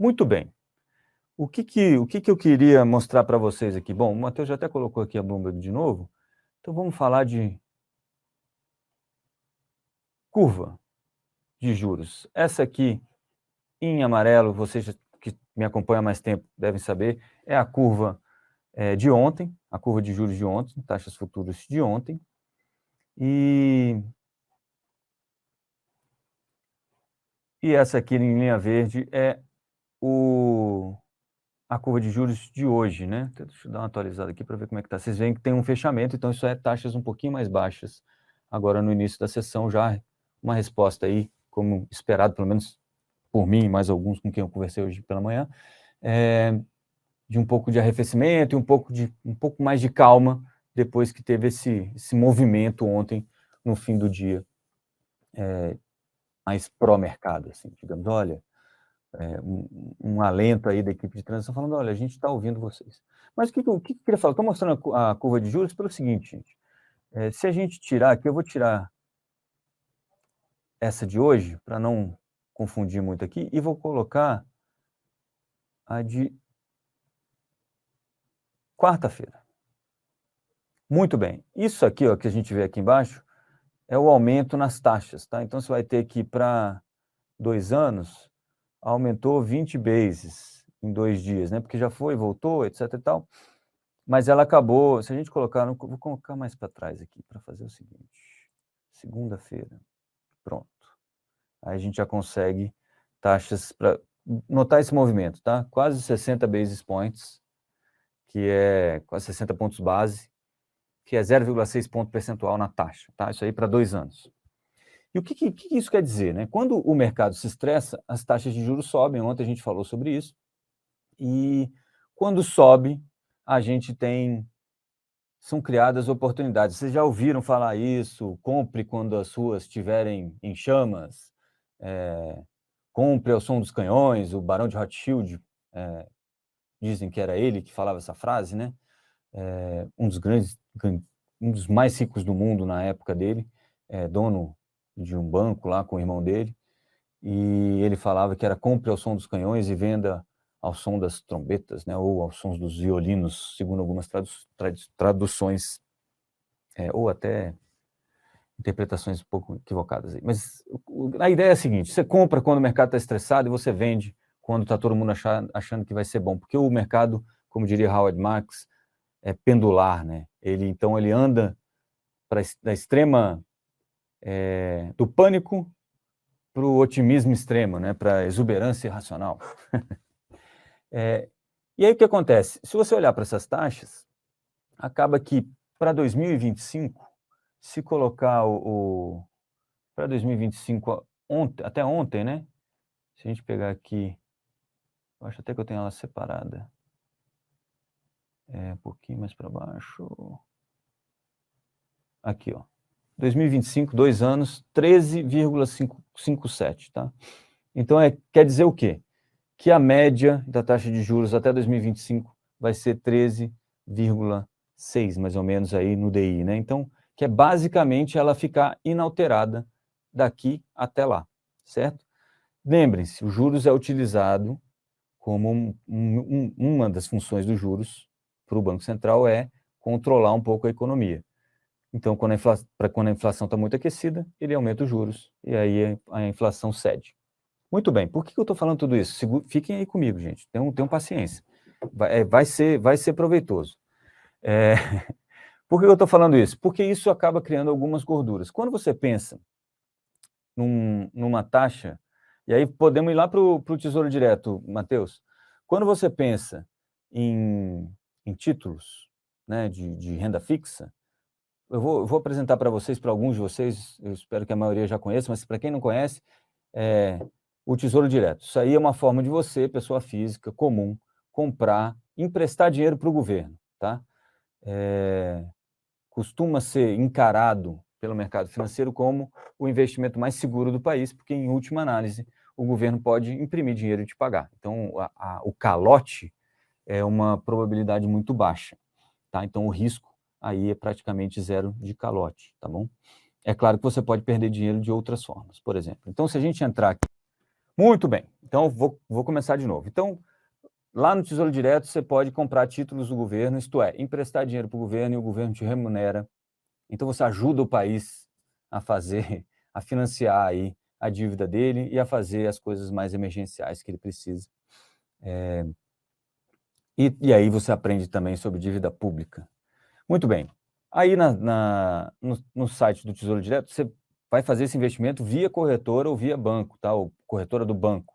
Muito bem. O que eu queria mostrar para vocês aqui? Bom, o Matheus já até colocou aqui a Bloomberg de novo, então vamos falar de curva de juros. Essa aqui, em amarelo, vocês que me acompanham há mais tempo devem saber, é a curva de ontem, a curva de juros de ontem, taxas futuras de ontem. E essa aqui em linha verde é a curva de juros de hoje, né? Deixa eu dar uma atualizada aqui para ver como é que está. Vocês veem que tem um fechamento, então isso é taxas um pouquinho mais baixas. Agora, no início da sessão, já uma resposta aí, como esperado, pelo menos por mim e mais alguns com quem eu conversei hoje pela manhã, de um pouco de arrefecimento e um pouco mais de calma depois que teve esse movimento ontem, no fim do dia, mais pró-mercado, assim, digamos, olha, um alento aí da equipe de transição falando, olha, a gente está ouvindo vocês. Mas o que eu queria falar? Estou mostrando a curva de juros pelo seguinte, gente. Se a gente tirar aqui, eu vou tirar essa de hoje, para não confundir muito aqui, e vou colocar a de quarta-feira. Muito bem. Isso aqui, ó, que a gente vê aqui embaixo, é o aumento nas taxas, tá? Então, você vai ter que, para 2 anos, aumentou 20 bases em 2 dias, né? Porque já foi, voltou, etc e tal. Mas ela acabou, se a gente colocar, vou colocar mais para trás aqui, para fazer o seguinte. Segunda-feira, pronto. Aí a gente já consegue taxas para notar esse movimento, tá? Quase 60 basis points, que é quase 60 pontos base, que é 0,6 ponto percentual na taxa, tá? Isso aí para 2 anos. E o que isso quer dizer, né? Quando o mercado se estressa, as taxas de juros sobem, ontem a gente falou sobre isso, e quando sobe, a gente são criadas oportunidades. Vocês já ouviram falar isso? Compre quando as ruas estiverem em chamas, compre ao som dos canhões, o Barão de Rothschild, dizem que era ele que falava essa frase, né? Um dos mais ricos do mundo na época dele, dono de um banco lá com o irmão dele, e ele falava que era compre ao som dos canhões e venda ao som das trombetas, né, ou aos sons dos violinos, segundo algumas traduções, ou até interpretações um pouco equivocadas. Mas a ideia é a seguinte, você compra quando o mercado está estressado e você vende quando está todo mundo achando que vai ser bom, porque o mercado, como diria Howard Marks, é pendular, né? Então ele anda da extrema do pânico para o otimismo extremo, né? Para a exuberância irracional. E aí o que acontece? Se você olhar para essas taxas, acaba que para 2025, se colocar para 2025 até ontem, né? Se a gente pegar aqui, eu acho até que eu tenho ela separada. Um pouquinho mais para baixo. Aqui, ó. 2025, 2 anos, 13,57, tá? Então, quer dizer o quê? Que a média da taxa de juros até 2025 vai ser 13,6, mais ou menos, aí no DI, né? Então, que é basicamente ela ficar inalterada daqui até lá, certo? Lembrem-se, o juros é utilizado como uma das funções dos juros para o Banco Central é controlar um pouco a economia. Então, quando a inflação está muito aquecida, ele aumenta os juros e aí a inflação cede. Muito bem, por que eu estou falando tudo isso? Fiquem aí comigo, gente, tenham paciência. Vai ser proveitoso. Por que eu estou falando isso? Porque isso acaba criando algumas gorduras. Quando você pensa numa taxa, e aí podemos ir lá para o Tesouro Direto, Matheus. Quando você pensa em títulos, né, de renda fixa, eu vou apresentar para vocês, para alguns de vocês, eu espero que a maioria já conheça, mas para quem não conhece, o Tesouro Direto. Isso aí é uma forma de você, pessoa física, comum, emprestar dinheiro para o governo, tá? Costuma ser encarado pelo mercado financeiro como o investimento mais seguro do país, porque, em última análise, o governo pode imprimir dinheiro e te pagar. Então, o calote é uma probabilidade muito baixa, tá? Então, o risco aí é praticamente zero de calote, tá bom? É claro que você pode perder dinheiro de outras formas, por exemplo. Então, se a gente entrar aqui, Muito bem. Então, vou começar de novo. Então, lá no Tesouro Direto, você pode comprar títulos do governo, isto é, emprestar dinheiro para o governo e o governo te remunera. Então, você ajuda o país a fazer, a financiar aí a dívida dele e a fazer as coisas mais emergenciais que ele precisa. E aí você aprende também sobre dívida pública. Muito bem. Aí no site do Tesouro Direto, você vai fazer esse investimento via corretora ou via banco, tá? Ou corretora do banco.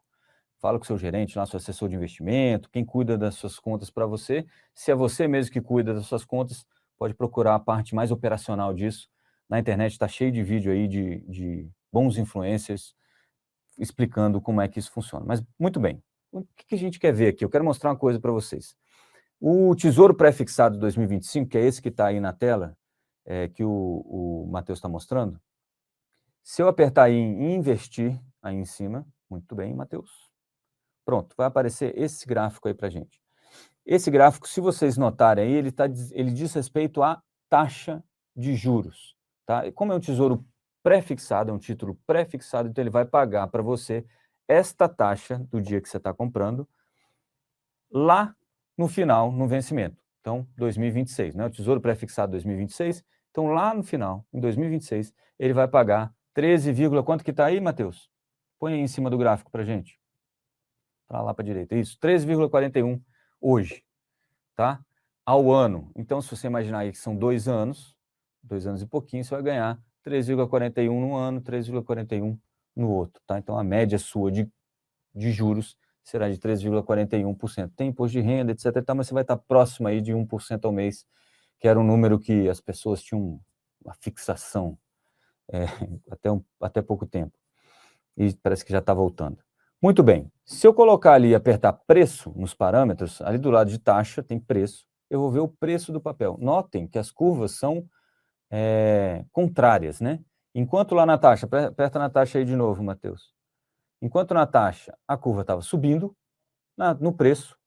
Fala com o seu gerente, lá, seu assessor de investimento, quem cuida das suas contas para você. Se é você mesmo que cuida das suas contas, pode procurar a parte mais operacional disso. Na internet está cheio de vídeo aí de bons influencers explicando como é que isso funciona. Mas, muito bem. O que a gente quer ver aqui? Eu quero mostrar uma coisa para vocês. O Tesouro Pré-Fixado 2025, que é esse que está aí na tela, que o Matheus está mostrando, se eu apertar aí em investir, aí em cima, muito bem, Matheus, pronto, vai aparecer esse gráfico aí para a gente. Esse gráfico, se vocês notarem aí, ele diz respeito à taxa de juros. Tá? E como é um tesouro pré-fixado, é um título pré-fixado, então ele vai pagar para você esta taxa do dia que você está comprando, lá no final, no vencimento. Então, 2026, né? O Tesouro Pré-Fixado 2026. Então, lá no final, em 2026, ele vai pagar 13, quanto que está aí, Matheus? Põe aí em cima do gráfico para a gente. Para lá para a direita. Isso, 13,41 hoje, tá? Ao ano. Então, se você imaginar aí que são 2 anos e pouquinho, você vai ganhar 3,41 no ano, 3,41 no outro, tá? Então, a média sua de juros será de 3,41%. Tem imposto de renda, etc. Mas você vai estar próximo aí de 1% ao mês, que era um número que as pessoas tinham uma fixação até pouco tempo. E parece que já está voltando. Muito bem. Se eu colocar ali e apertar preço nos parâmetros, ali do lado de taxa tem preço, eu vou ver o preço do papel. Notem que as curvas são contrárias, né? Enquanto lá na taxa, aperta na taxa aí de novo, Matheus. Enquanto na taxa a curva estava subindo, no preço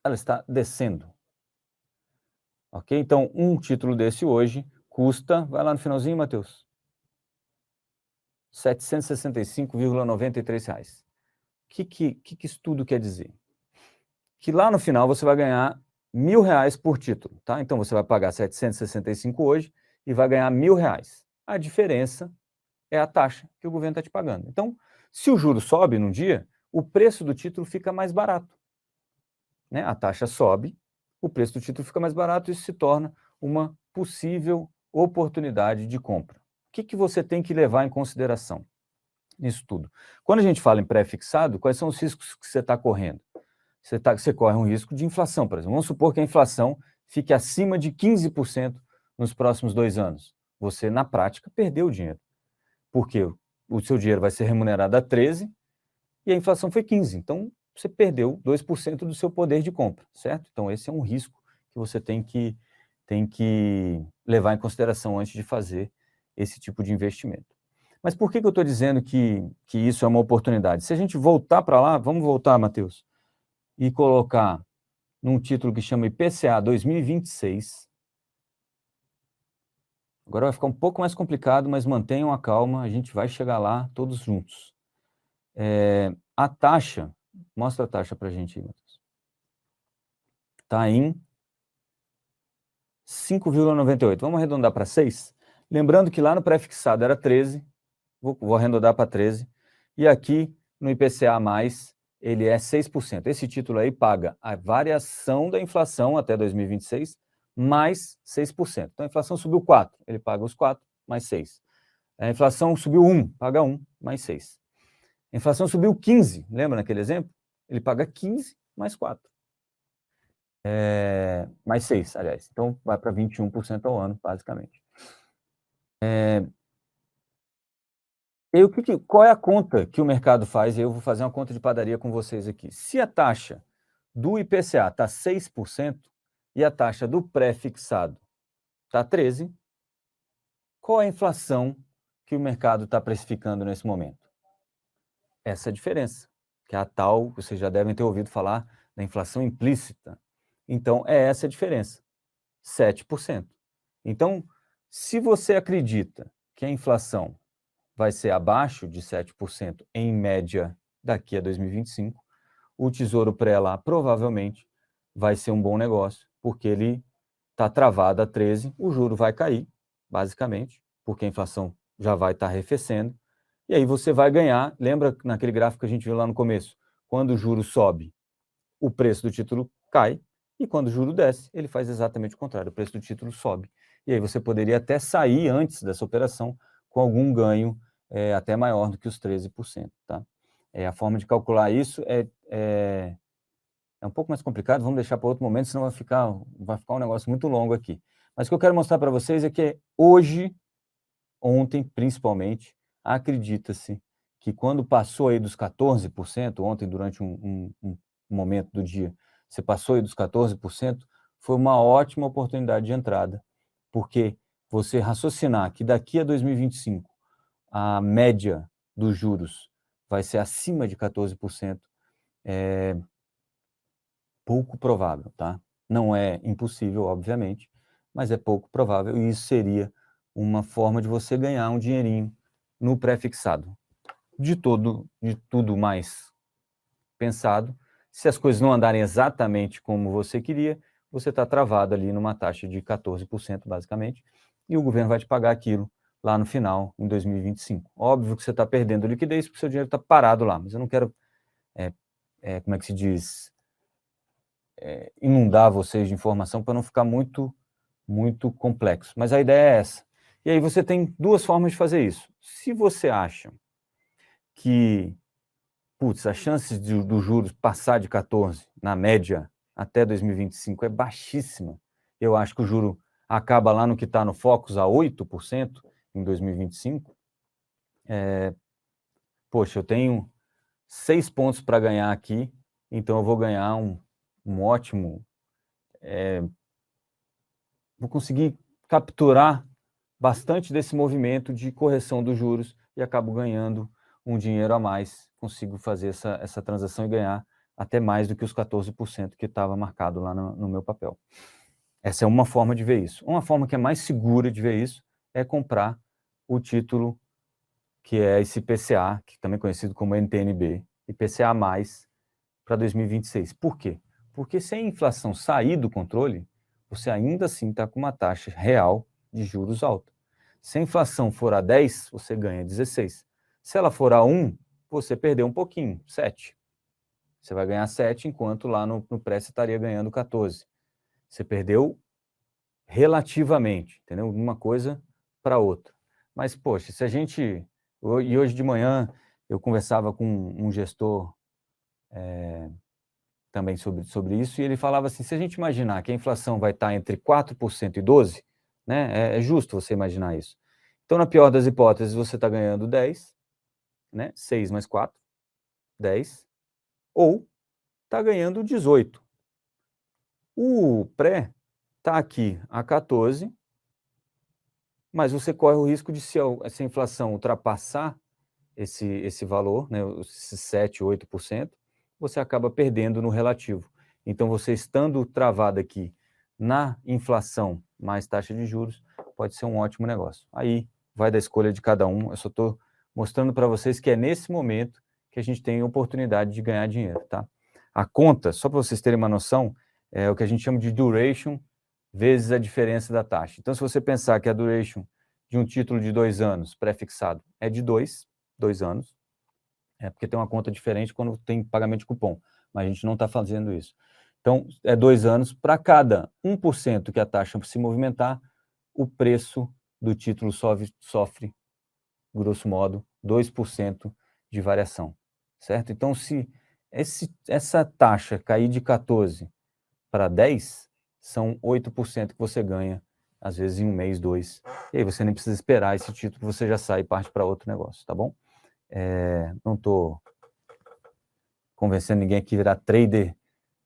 ela está descendo. Ok? Então, um título desse hoje custa, vai lá no finalzinho, Matheus, R$ 765,93. O que isso tudo quer dizer? Que lá no final você vai ganhar R$ 1.000 por título, tá? Então, você vai pagar 765 hoje e vai ganhar R$ 1.000. A diferença é a taxa que o governo está te pagando. Então, se o juro sobe num dia, o preço do título fica mais barato, né? A taxa sobe, o preço do título fica mais barato e isso se torna uma possível oportunidade de compra. O que você tem que levar em consideração nisso tudo? Quando a gente fala em pré-fixado, quais são os riscos que você está correndo? Você corre um risco de inflação, por exemplo. Vamos supor que a inflação fique acima de 15% nos próximos 2 anos. Você, na prática, perdeu o dinheiro. Porque o seu dinheiro vai ser remunerado a 13% e a inflação foi 15%. Então, você perdeu 2% do seu poder de compra, certo? Então, esse é um risco que você tem que levar em consideração antes de fazer esse tipo de investimento. Mas por que eu estou dizendo que isso é uma oportunidade? Se a gente voltar para lá, vamos voltar, Matheus, e colocar num título que chama IPCA 2026. Agora vai ficar um pouco mais complicado, mas mantenham a calma, a gente vai chegar lá todos juntos. A taxa, mostra a taxa para a gente aí, Matheus. Está em 5,98. Vamos arredondar para 6? Lembrando que lá no pré-fixado era 13, vou arredondar para 13, e aqui no IPCA+, ele é 6%. Esse título aí paga a variação da inflação até 2026, mais 6%. Então a inflação subiu 4, ele paga os 4, mais 6. A inflação subiu 1, paga 1, mais 6. A inflação subiu 15, lembra naquele exemplo? Ele paga 15 mais 4. Mais 6, aliás. Então, vai para 21% ao ano, basicamente. Qual é a conta que o mercado faz? Eu vou fazer uma conta de padaria com vocês aqui. Se a taxa do IPCA está 6% e a taxa do pré-fixado está 13%, qual é a inflação que o mercado está precificando nesse momento? Essa é a diferença, que é a tal, vocês já devem ter ouvido falar da inflação implícita. Então, é essa a diferença, 7%. Então, se você acredita que a inflação vai ser abaixo de 7% em média daqui a 2025, o Tesouro Pré lá provavelmente vai ser um bom negócio, porque ele está travado a 13, o juro vai cair, basicamente, porque a inflação já vai estar arrefecendo, e aí você vai ganhar, lembra naquele gráfico que a gente viu lá no começo, quando o juro sobe, o preço do título cai, e quando o juro desce, ele faz exatamente o contrário, o preço do título sobe. E aí você poderia até sair antes dessa operação com algum ganho até maior do que os 13%. Tá? A forma de calcular isso é um pouco mais complicado, vamos deixar para outro momento, senão vai ficar um negócio muito longo aqui. Mas o que eu quero mostrar para vocês é que hoje, ontem principalmente, acredita-se que quando passou aí dos 14%, ontem durante um momento do dia, você passou aí dos 14%, foi uma ótima oportunidade de entrada, porque você raciocinar que daqui a 2025 a média dos juros vai ser acima de 14%, é pouco provável, tá? Não é impossível, obviamente, mas é pouco provável, e isso seria uma forma de você ganhar um dinheirinho no pré-fixado. De tudo mais pensado, se as coisas não andarem exatamente como você queria, você está travado ali numa taxa de 14%, basicamente, e o governo vai te pagar aquilo lá no final, em 2025. Óbvio que você está perdendo liquidez, porque o seu dinheiro está parado lá, mas eu não quero, como é que se diz, inundar vocês de informação para não ficar muito complexo. Mas a ideia é essa. E aí você tem duas formas de fazer isso. Se você acha que, as chances do juros passar de 14 na média até 2025 é baixíssima, eu acho que o juro acaba lá no que está no Focus a 8% em 2025, poxa, eu tenho 6 pontos para ganhar aqui, então eu vou ganhar um ótimo, vou conseguir capturar bastante desse movimento de correção dos juros e acabo ganhando um dinheiro a mais, consigo fazer essa transação e ganhar até mais do que os 14% que estava marcado lá no meu papel. Essa é uma forma de ver isso. Uma forma que é mais segura de ver isso é comprar o título que é esse IPCA, que também é conhecido como NTN-B, IPCA+, para 2026. Por quê? Porque se a inflação sair do controle, você ainda assim está com uma taxa real de juros alta. Se a inflação for a 10, você ganha 16. Se ela for a 1, você perdeu um pouquinho, 7. Você vai ganhar 7, enquanto lá no pré você estaria ganhando 14. Você perdeu relativamente, entendeu? Uma coisa para outra. Mas, poxa, se a gente... E hoje de manhã eu conversava com um gestor também sobre isso, e ele falava assim, se a gente imaginar que a inflação vai estar entre 4% e 12%, né, é justo você imaginar isso. Então, na pior das hipóteses, você está ganhando 10, né, 6 mais 4, 10, ou está ganhando 18. O pré está aqui a 14, mas você corre o risco de, se a inflação ultrapassar esse valor, né, esses 7, 8%, você acaba perdendo no relativo. Então, você estando travado aqui na inflação mais taxa de juros, pode ser um ótimo negócio. Aí vai da escolha de cada um, eu só estou mostrando para vocês que é nesse momento que a gente tem a oportunidade de ganhar dinheiro, tá? A conta, só para vocês terem uma noção, é o que a gente chama de duration vezes a diferença da taxa. Então, se você pensar que a duration de um título de 2 anos pré-fixado é de 2 anos, porque tem uma conta diferente quando tem pagamento de cupom, mas a gente não está fazendo isso. Então, é 2 anos, para cada 1% que a taxa se movimentar, o preço do título sofre, grosso modo, 2% de variação, certo? Então, se essa taxa cair de 14 para 10, são 8% que você ganha, às vezes em um mês, 2, e aí você nem precisa esperar esse título, você já sai e parte para outro negócio, tá bom? Não estou convencendo ninguém aqui a virar trader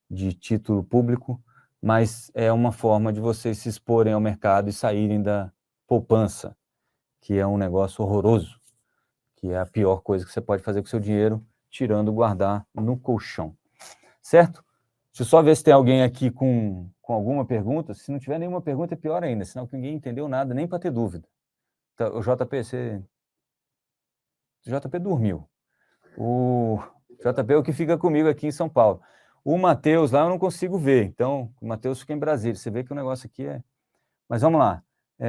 de título público, mas é uma forma de vocês se exporem ao mercado e saírem da poupança, que é um negócio horroroso, que é a pior coisa que você pode fazer com o seu dinheiro, tirando guardar no colchão. Certo? Deixa eu só ver se tem alguém aqui com alguma pergunta. Se não tiver nenhuma pergunta, é pior ainda, senão que ninguém entendeu nada, nem para ter dúvida. Então, o JP, você JP dormiu. O JP é o que fica comigo aqui em São Paulo. O Matheus lá eu não consigo ver, então o Matheus fica em Brasília. Você vê que o negócio aqui é... Mas vamos lá.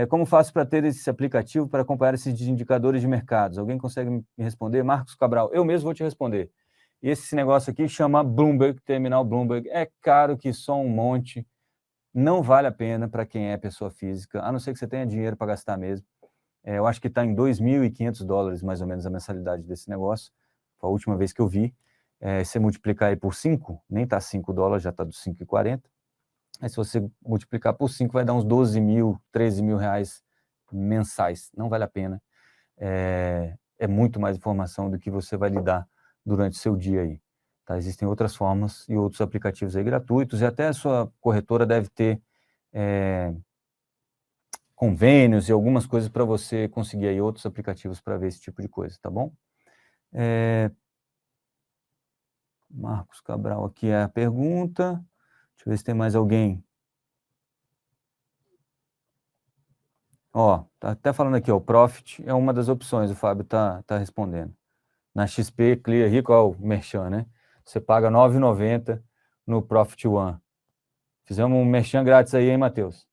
Como faço para ter esse aplicativo para acompanhar esses indicadores de mercados? Alguém consegue me responder? Marcos Cabral, eu mesmo vou te responder. Esse negócio aqui chama Bloomberg, Terminal Bloomberg. É caro que só um monte. Não vale a pena para quem é pessoa física, a não ser que você tenha dinheiro para gastar mesmo. Eu acho que está em $2.500, mais ou menos, a mensalidade desse negócio. Foi a última vez que eu vi. Se você multiplicar aí por 5, nem está $5, já está dos 5,40. Aí se você multiplicar por 5, vai dar uns 12 mil, 13 mil reais mensais. Não vale a pena. É muito mais informação do que você vai lidar durante o seu dia aí. Tá? Existem outras formas e outros aplicativos aí gratuitos, e até a sua corretora deve ter convênios e algumas coisas para você conseguir aí outros aplicativos para ver esse tipo de coisa, tá bom? Marcos Cabral aqui é a pergunta. Deixa eu ver se tem mais alguém. Ó, tá até falando aqui, ó, o Profit é uma das opções, o Fábio tá respondendo. Na XP, Clear Rico, ó, o Merchan, né? Você paga R$ 9,90 no Profit One. Fizemos um Merchan grátis aí, hein, Matheus?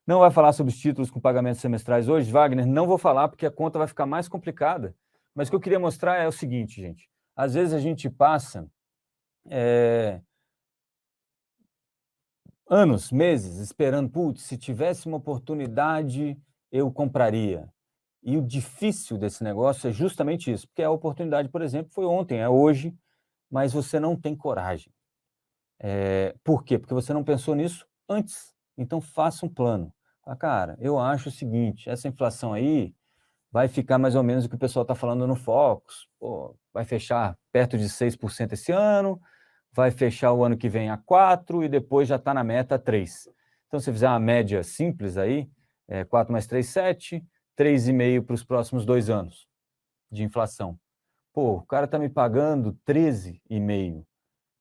Não vai falar sobre os títulos com pagamentos semestrais hoje, Wagner? Não vou falar, porque a conta vai ficar mais complicada. Mas o que eu queria mostrar é o seguinte, gente. Às vezes a gente passa anos, meses, esperando, putz, se tivesse uma oportunidade, eu compraria. E o difícil desse negócio é justamente isso, porque a oportunidade, por exemplo, foi ontem, é hoje, mas você não tem coragem. Por quê? Porque você não pensou nisso antes. Então, faça um plano. Cara, eu acho o seguinte, essa inflação aí vai ficar mais ou menos o que o pessoal está falando no Focus. Pô, vai fechar perto de 6% esse ano, vai fechar o ano que vem a 4% e depois já está na meta 3%. Então, se fizer uma média simples aí, 4 mais 3, 7, 3,5% para os próximos 2 anos de inflação. Pô, o cara está me pagando 13,5%.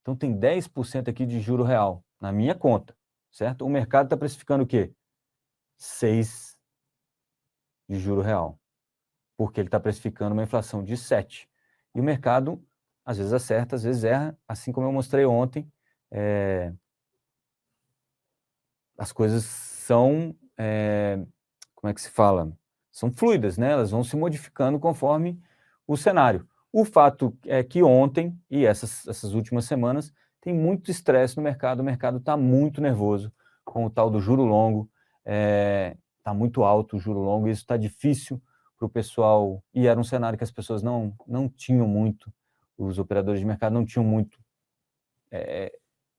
Então, tem 10% aqui de juro real na minha conta, certo? O mercado está precificando o quê? 6% de juro real, porque ele está precificando uma inflação de 7%. E o mercado, às vezes acerta, às vezes erra, assim como eu mostrei ontem, as coisas são, como é que se fala? São fluidas, né? Elas vão se modificando conforme o cenário. O fato é que ontem e essas últimas semanas tem muito estresse no mercado, o mercado está muito nervoso com o tal do juro longo, está muito alto o juro longo, e isso está difícil para o pessoal, e era um cenário que as pessoas não tinham muito, os operadores de mercado não tinham muito,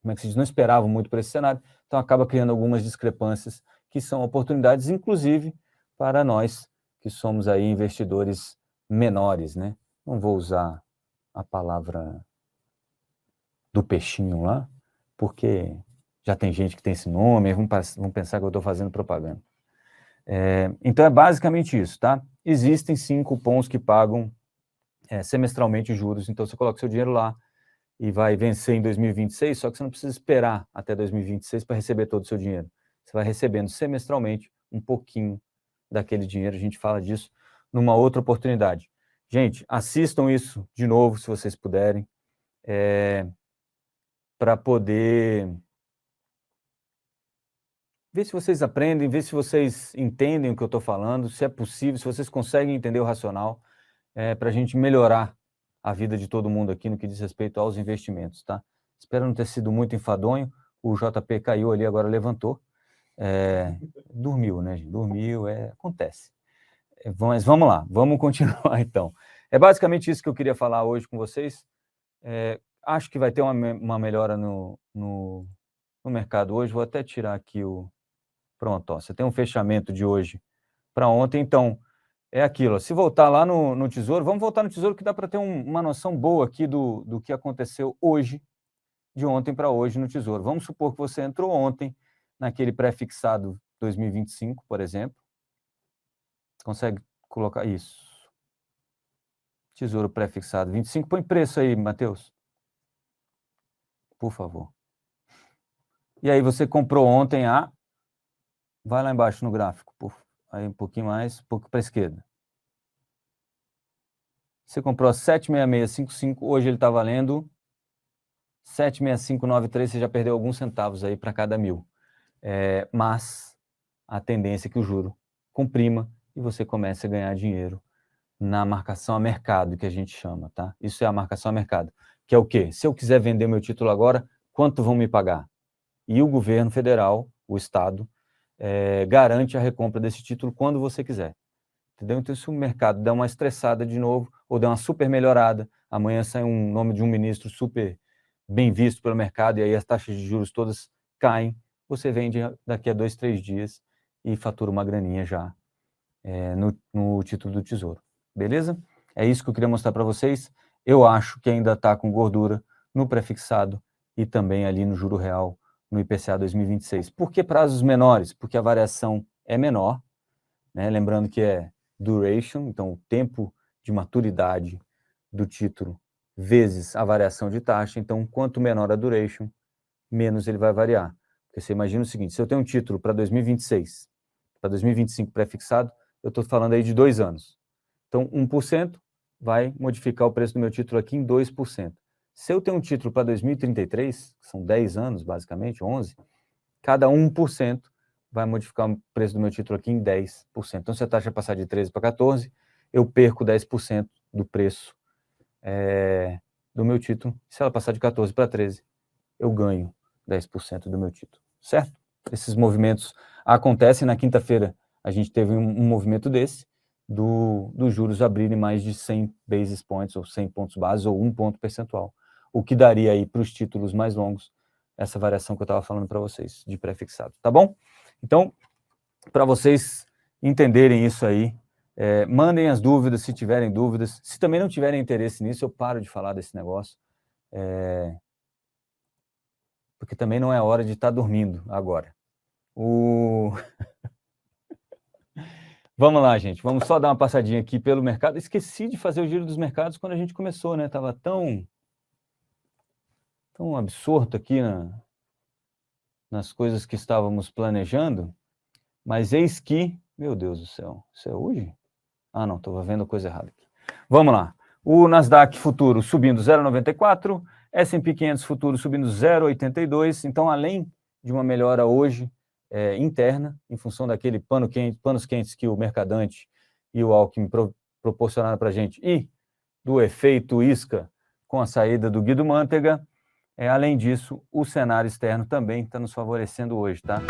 como é que se diz, não esperavam muito por esse cenário, então acaba criando algumas discrepâncias que são oportunidades, inclusive para nós que somos aí investidores menores, né? Não vou usar a palavra do peixinho lá, porque já tem gente que tem esse nome, vão pensar que eu estou fazendo propaganda. Então é basicamente isso, tá? Existem sim cupons que pagam semestralmente juros, então você coloca seu dinheiro lá e vai vencer em 2026, só que você não precisa esperar até 2026 para receber todo o seu dinheiro. Você vai recebendo semestralmente um pouquinho daquele dinheiro, a gente fala disso numa outra oportunidade. Gente, assistam isso de novo, se vocês puderem, para poder ver se vocês aprendem, ver se vocês entendem o que eu estou falando, se é possível, se vocês conseguem entender o racional, para a gente melhorar a vida de todo mundo aqui no que diz respeito aos investimentos, tá? Espero não ter sido muito enfadonho, o JP caiu ali, agora levantou, dormiu, né, gente? Dormiu, acontece. Mas vamos lá, vamos continuar então. É basicamente isso que eu queria falar hoje com vocês. Acho que vai ter uma melhora no mercado hoje, vou até tirar aqui o... Pronto, ó, você tem um fechamento de hoje para ontem, então é aquilo. Se voltar lá no Tesouro, vamos voltar no Tesouro que dá para ter uma noção boa aqui do que aconteceu hoje, de ontem para hoje no Tesouro. Vamos supor que você entrou ontem naquele pré-fixado 2025, por exemplo. Consegue colocar isso? Tesouro pré-fixado 25. Põe preço aí, Matheus. Por favor. E aí você comprou ontem a... Vai lá embaixo no gráfico, aí um pouquinho mais, um pouco para a esquerda. Você comprou a 76655, hoje ele está valendo 76593, você já perdeu alguns centavos aí para cada 1.000. Mas a tendência é que o juro comprima e você comece a ganhar dinheiro na marcação a mercado, que a gente chama, tá? Isso é a marcação a mercado, que é o quê? Se eu quiser vender meu título agora, quanto vão me pagar? E o governo federal, o Estado, garante a recompra desse título quando você quiser. Entendeu? Então, se o mercado der uma estressada de novo, ou der uma super melhorada, amanhã sai um nome de um ministro super bem visto pelo mercado, e aí as taxas de juros todas caem, você vende daqui a 2, 3 dias e fatura uma graninha já no título do Tesouro. Beleza? É isso que eu queria mostrar para vocês. Eu acho que ainda está com gordura no prefixado e também ali no juro real, no IPCA 2026. Por que prazos menores? Porque a variação é menor, né? Lembrando que é duration, então o tempo de maturidade do título vezes a variação de taxa. Então, quanto menor a duration, menos ele vai variar. Porque você imagina o seguinte, se eu tenho um título para 2026, para 2025 prefixado, eu estou falando aí de 2 anos. Então, 1% vai modificar o preço do meu título aqui em 2%. Se eu tenho um título para 2033, que são 10 anos, basicamente, 11, cada 1% vai modificar o preço do meu título aqui em 10%. Então, se a taxa passar de 13 para 14, eu perco 10% do preço do meu título. Se ela passar de 14 para 13, eu ganho 10% do meu título, certo? Esses movimentos acontecem. Na quinta-feira, a gente teve um movimento desse, dos juros abrirem mais de 100 basis points, ou 100 pontos base, ou 1 ponto percentual, o que daria aí para os títulos mais longos essa variação que eu estava falando para vocês, de pré-fixado, tá bom? Então, para vocês entenderem isso aí, mandem as dúvidas, se tiverem dúvidas. Se também não tiverem interesse nisso, eu paro de falar desse negócio, porque também não é hora de estar dormindo agora. Vamos lá, gente. Vamos só dar uma passadinha aqui pelo mercado. Esqueci de fazer o giro dos mercados quando a gente começou, né? Estava tão absorto aqui nas coisas que estávamos planejando. Mas eis que... Meu Deus do céu. Isso é hoje? Ah, não. Estou vendo coisa errada aqui. Vamos lá. O Nasdaq futuro subindo 0,94. S&P 500 futuro subindo 0,82. Então, além de uma melhora hoje interna, em função daquele panos quentes que o Mercadante e o Alckmin proporcionaram para a gente, e do efeito isca com a saída do Guido Mantega, além disso, o cenário externo também está nos favorecendo hoje, tá?